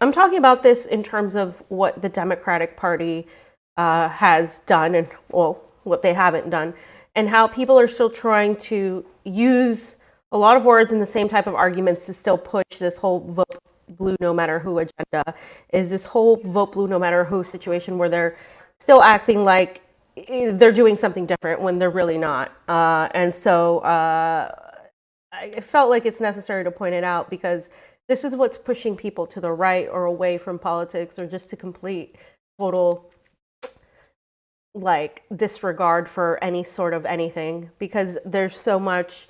I'm talking about this in terms of what the Democratic Party has done and, well, what they haven't done, and how people are still trying to use a lot of words in the same type of arguments to still push this whole vote blue no matter who agenda, is this whole vote blue no matter who situation where they're still acting like they're doing something different when they're really not. And so I felt like it's necessary to point it out because this is what's pushing people to the right or away from politics or just to complete total like disregard for any sort of anything, because there's so much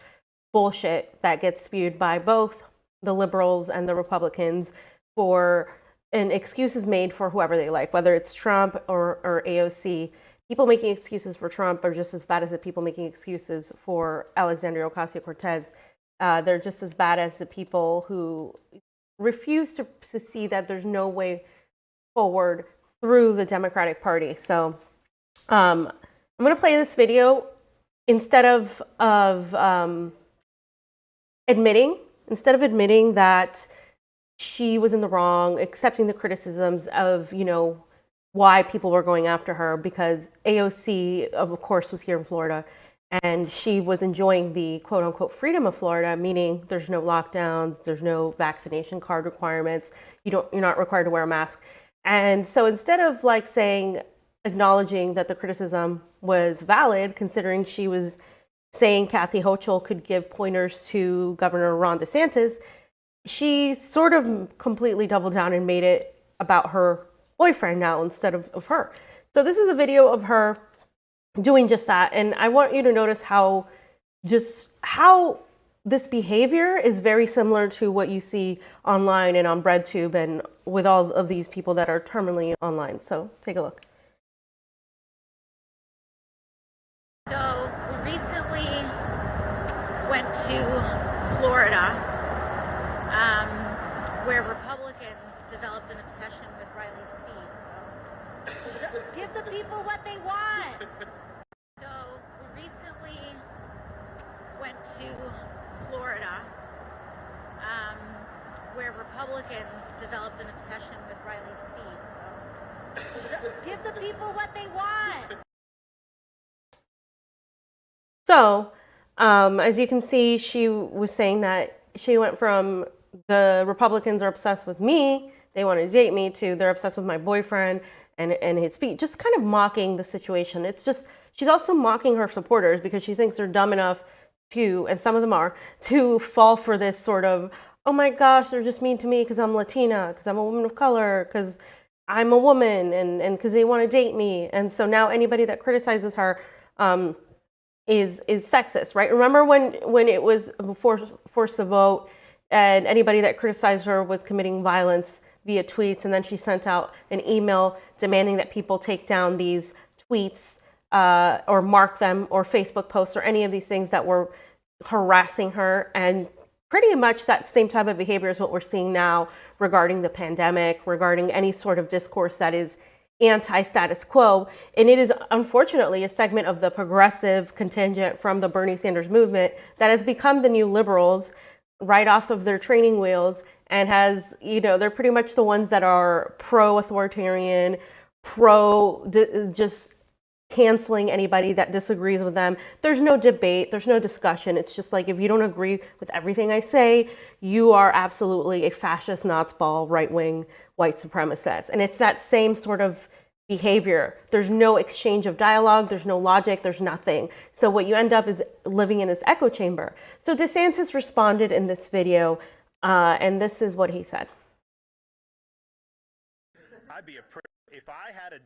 bullshit that gets spewed by both the liberals and the Republicans and excuses made for whoever they like, whether it's Trump or AOC. People making excuses for Trump are just as bad as the people making excuses for Alexandria Ocasio-Cortez. They're just as bad as the people who refuse to see that there's no way forward through the Democratic Party. So I'm going to play this video instead of admitting that she was in the wrong, accepting the criticisms of, why people were going after her, because AOC, of course, was here in Florida, and she was enjoying the quote unquote freedom of Florida, meaning there's no lockdowns, there's no vaccination card requirements, you're not required to wear a mask. And so instead of acknowledging that the criticism was valid, considering she was saying Kathy Hochul could give pointers to Governor Ron DeSantis, she sort of completely doubled down and made it about her boyfriend now instead of her. So this is a video of her doing just that. And I want you to notice how this behavior is very similar to what you see online and on BreadTube and with all of these people that are terminally online. So take a look. So we recently went to Florida, where Republicans developed an obsession with Riley's feet. So give the people what they want. So we recently went to Florida, where Republicans developed an obsession with Riley's feet. So give the people what they want. So, as you can see, she was saying that she went from the Republicans are obsessed with me, they want to date me, to they're obsessed with my boyfriend and his feet, just kind of mocking the situation. It's just, she's also mocking her supporters because she thinks they're dumb enough to, and some of them are, to fall for this sort of, oh my gosh, they're just mean to me because I'm Latina, because I'm a woman of color, because I'm a woman, and because they want to date me. And so now anybody that criticizes her, is sexist, right? Remember when it was forced to vote and anybody that criticized her was committing violence via tweets, and then she sent out an email demanding that people take down these tweets or mark them, or Facebook posts, or any of these things that were harassing her. And pretty much that same type of behavior is what we're seeing now regarding the pandemic, regarding any sort of discourse that is anti-status quo. And it is unfortunately a segment of the progressive contingent from the Bernie Sanders movement that has become the new liberals right off of their training wheels, and has, they're pretty much the ones that are pro-authoritarian, just canceling anybody that disagrees with them. There's no debate, there's no discussion. It's just like, if you don't agree with everything I say, you are absolutely a fascist, nutsball, right-wing, white supremacist. And it's that same sort of behavior. There's no exchange of dialogue, there's no logic, there's nothing. So what you end up is living in this echo chamber. So DeSantis responded in this video, and this is what he said. If I had $1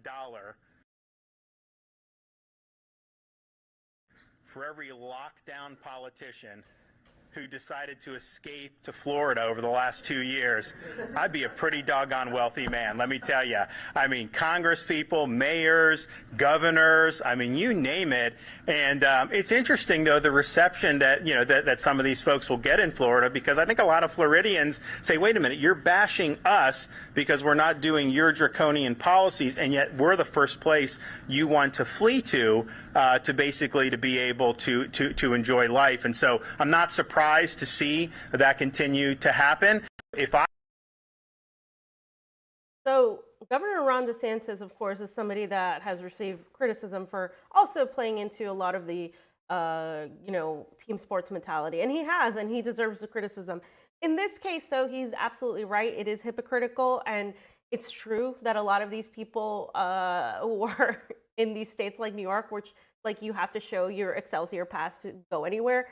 for every lockdown politician who decided to escape to Florida over the last 2 years, I'd be a pretty doggone wealthy man, let me tell you. I mean, Congress people, mayors, governors, I mean, you name it. And it's interesting, though, the reception that, that some of these folks will get in Florida, because I think a lot of Floridians say, wait a minute, you're bashing us because we're not doing your draconian policies, and yet we're the first place you want to flee to basically to be able to enjoy life. And so I'm not surprised to see that continue to happen. If I So Governor Ron DeSantis, of course, is somebody that has received criticism for also playing into a lot of the, team sports mentality. And he deserves the criticism. In this case, though, he's absolutely right. It is hypocritical. And it's true that a lot of these people who are in these states like New York, which like you have to show your Excelsior pass to go anywhere.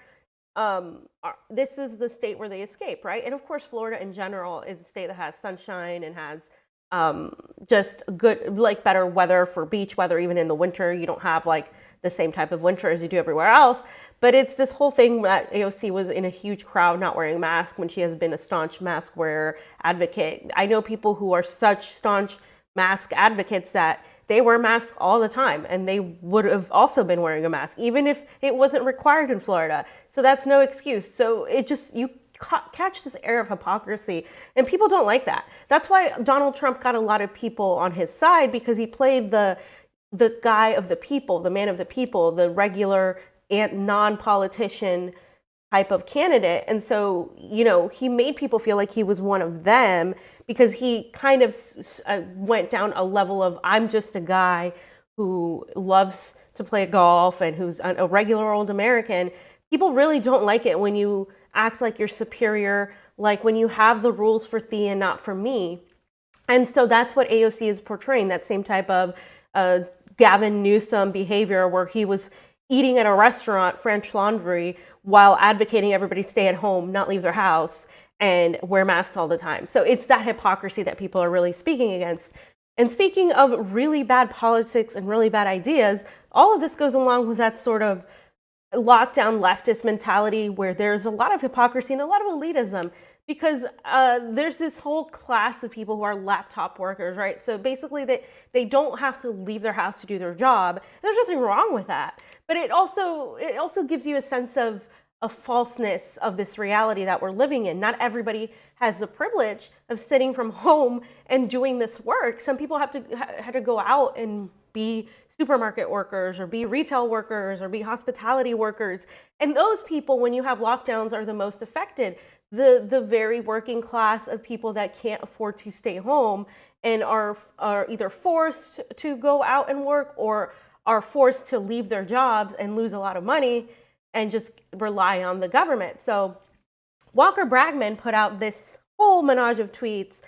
This is the state where they escape, right? And of course, Florida in general is a state that has sunshine and has just good, like better weather for beach weather. Even in the winter, you don't have like the same type of winter as you do everywhere else. But it's this whole thing that AOC was in a huge crowd not wearing a mask when she has been a staunch mask wearer advocate. I know people who are such staunch mask advocates that they wear masks all the time, and they would have also been wearing a mask, even if it wasn't required in Florida. So that's no excuse. So it just, you catch this air of hypocrisy, and people don't like that. That's why Donald Trump got a lot of people on his side, because he played the guy of the people, the man of the people, the regular and non-politician type of candidate. And so, he made people feel like he was one of them, because he kind of went down a level of, I'm just a guy who loves to play golf and who's a regular old American. People really don't like it when you act like you're superior, like when you have the rules for thee and not for me. And so that's what AOC is portraying, that same type of Gavin Newsom behavior, where he was eating at a restaurant, French Laundry, while advocating everybody stay at home, not leave their house, and wear masks all the time. So it's that hypocrisy that people are really speaking against. And speaking of really bad politics and really bad ideas, all of this goes along with that sort of lockdown leftist mentality, where there's a lot of hypocrisy and a lot of elitism, because there's this whole class of people who are laptop workers, right? So basically they don't have to leave their house to do their job. There's nothing wrong with that. But it also gives you a sense of falseness of this reality that we're living in. Not everybody has the privilege of sitting from home and doing this work. Some people have to go out and be supermarket workers, or be retail workers, or be hospitality workers. And those people, when you have lockdowns, are the most affected. The very working class of people that can't afford to stay home and are either forced to go out and work, or are forced to leave their jobs and lose a lot of money and just rely on the government. So Walker Bragman put out this whole menage of tweets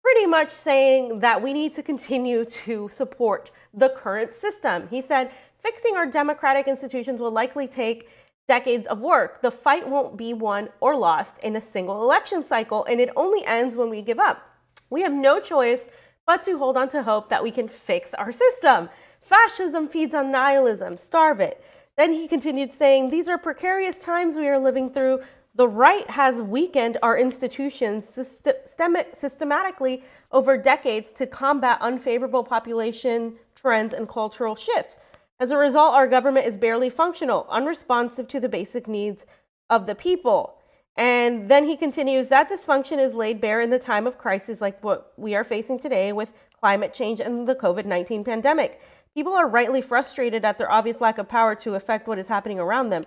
pretty much saying that we need to continue to support the current system. He said, fixing our democratic institutions will likely take decades of work. The fight won't be won or lost in a single election cycle, and it only ends when we give up. We have no choice but to hold on to hope that we can fix our system. Fascism feeds on nihilism, starve it. Then he continued saying, these are precarious times we are living through. The right has weakened our institutions systematically over decades to combat unfavorable population trends and cultural shifts. As a result, our government is barely functional, unresponsive to the basic needs of the people. And then he continues, that dysfunction is laid bare in the time of crisis like what we are facing today with climate change and the COVID-19 pandemic. People are rightly frustrated at their obvious lack of power to affect what is happening around them.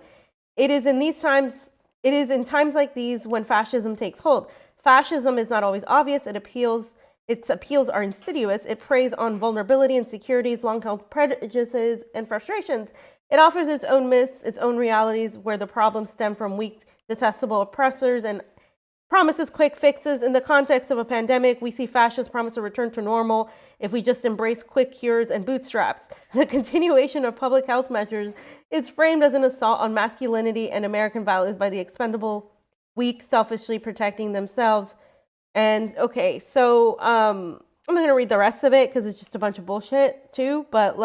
It is in times like these when fascism takes hold. Fascism is not always obvious. Its appeals are insidious. It preys on vulnerability, insecurities, long-held prejudices, and frustrations. It offers its own myths, its own realities, where the problems stem from weak, detestable oppressors, and promises quick fixes. In the context of a pandemic, we see fascists promise a return to normal if we just embrace quick cures and bootstraps. The continuation of public health measures is framed as an assault on masculinity and American values by the expendable, weak, selfishly protecting themselves. And okay, so I'm not going to read the rest of it because it's just a bunch of bullshit too. But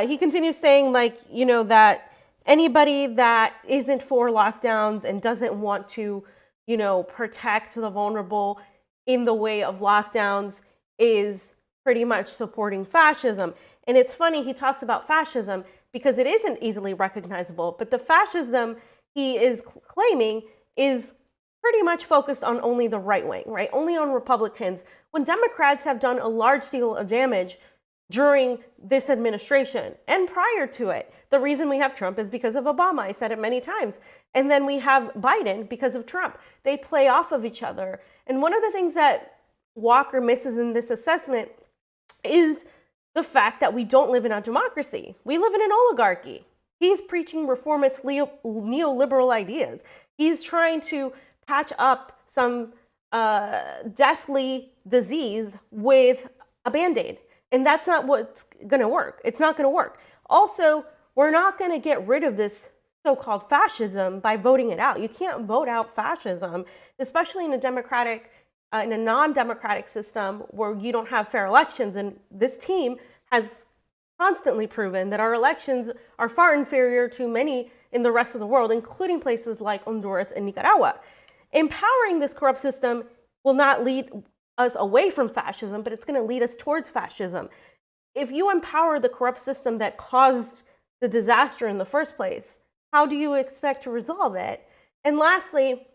he continues saying that anybody that isn't for lockdowns and doesn't want to protect the vulnerable in the way of lockdowns is pretty much supporting fascism. And it's funny, he talks about fascism because it isn't easily recognizable, but the fascism he is claiming is pretty much focused on only the right wing, right? Only on Republicans, when Democrats have done a large deal of damage during this administration and prior to it. The reason we have Trump is because of Obama. I said it many times. And then we have Biden because of Trump. They play off of each other. And one of the things that Walker misses in this assessment is the fact that we don't live in a democracy. We live in an oligarchy. He's preaching reformist neoliberal ideas. He's trying to patch up some deathly disease with a Band-Aid. And that's not what's going to work. It's not going to work. Also, we're not going to get rid of this so-called fascism by voting it out. You can't vote out fascism, especially in a non-democratic system where you don't have fair elections. And this team has constantly proven that our elections are far inferior to many in the rest of the world, including places like Honduras and Nicaragua. Empowering this corrupt system will not lead us away from fascism, but it's going to lead us towards fascism. If you empower the corrupt system that caused the disaster in the first place, how do you expect to resolve it? And lastly,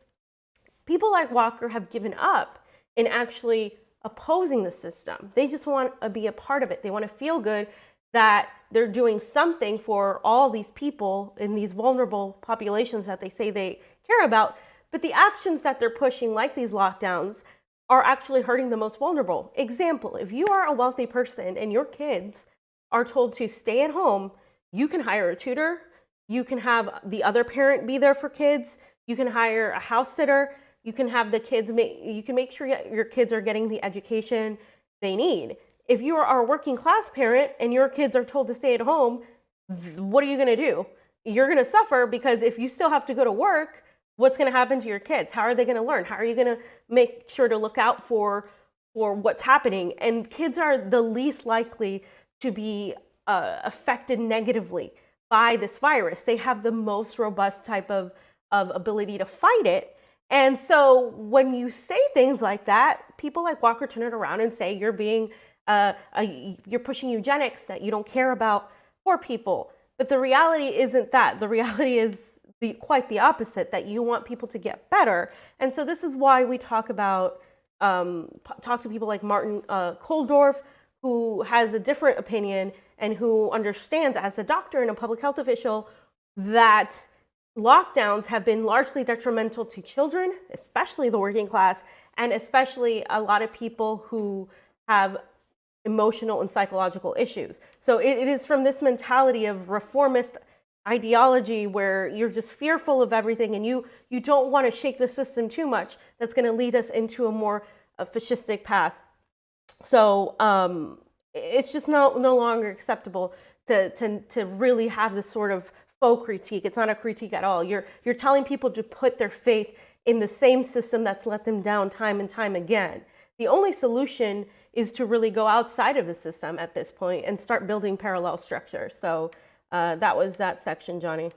people like Walker have given up in actually opposing the system. They just want to be a part of it. They want to feel good that they're doing something for all these people in these vulnerable populations that they say they care about. But the actions that they're pushing, like these lockdowns, are actually hurting the most vulnerable. Example, if you are a wealthy person and your kids are told to stay at home, you can hire a tutor, you can have the other parent be there for kids, you can hire a house sitter, you can have the kids, you can make sure your kids are getting the education they need. If you are a working class parent and your kids are told to stay at home, what are you going to do? You're going to suffer, because if you still have to go to work, what's going to happen to your kids? How are they going to learn? How are you going to make sure to look out for what's happening? And kids are the least likely to be affected negatively by this virus. They have the most robust type of ability to fight it. And so when you say things like that, people like Walker turn it around and say you're being you're pushing eugenics, that you don't care about poor people. But the reality isn't that. The reality is quite the opposite, that you want people to get better. And so this is why we talk to people like Martin Koldorf, who has a different opinion and who understands, as a doctor and a public health official, that lockdowns have been largely detrimental to children, especially the working class, and especially a lot of people who have emotional and psychological issues. So it is from this mentality of reformist ideology where you're just fearful of everything and you don't want to shake the system too much, that's going to lead us into a more fascistic path. So it's just no longer acceptable to really have this sort of faux critique. It's not a critique at all. You're telling people to put their faith in the same system that's let them down time and time again. The only solution is to really go outside of the system at this point and start building parallel structures. So that was that section, Johnny.